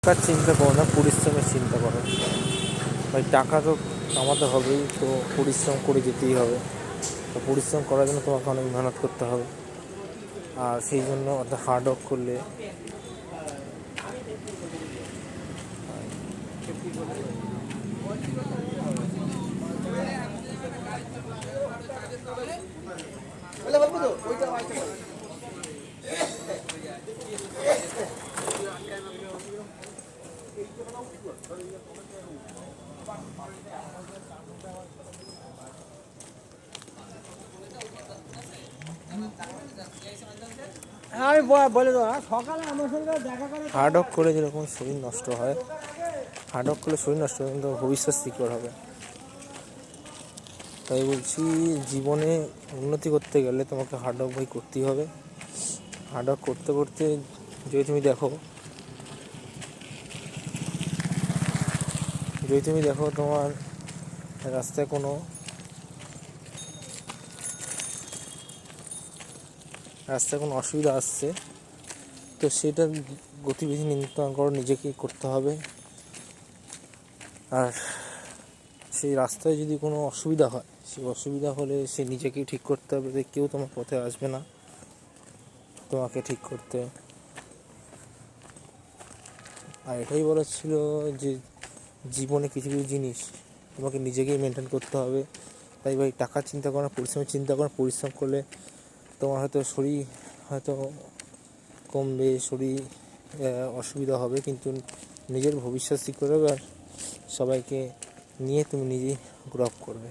টাকার চিন্তা করো না, পরিশ্রমের চিন্তা করো। ভাই টাকা তো কামাতে হবেই, তো পরিশ্রম করে যেতেই হবে। তো পরিশ্রম করার জন্য তোমাকে অনেক মেহনত করতে হবে, আর সেই জন্য অর্থাৎ হার্ড ওয়ার্ক করলে আমি বলে দেবো সকালে আমার সঙ্গে দেখা করে। হার্ড ওয়ার্ক করে যেরকম শরীর নষ্ট হয়, হার্ড ওয়ার্ক করলে শরীর নষ্ট হয়, কিন্তু ভবিষ্যৎ সিকিওর হবে। তাই বলছি, জীবনে উন্নতি করতে গেলে তোমাকে হার্ড ওয়ার্ক ভাই করতেই হবে। হার্ড ওয়ার্ক করতে করতে যদি তুমি দেখো তোমার রাস্তায় কোনো অসুবিধা আসছে, তো সেটা গতিবিধি নিয়ন্ত্রণ করো, নিজেকেই করতে হবে। আর সেই রাস্তায় যদি কোনো অসুবিধা হয়, সেই অসুবিধা হলে সে নিজেকেই ঠিক করতে হবে, যে কেউ তোমার পথে আসবে না তোমাকে ঠিক করতে। আর এটাই বলার ছিল যে জীবনে কিছু কিছু জিনিস তোমাকে নিজেকেই মেনটেন করতে হবে। তাই ভাই টাকার চিন্তা করো না, পরিশ্রমের চিন্তা করো। পরিশ্রম করলে তোমার হয়তো শরীর হয়তো কমবে, শরীর অসুবিধা হবে, কিন্তু নিজের ভবিষ্যৎ সিকিউর হবে, আর সবাইকে নিয়ে তুমি নিজেই গ্রো আপ করবে।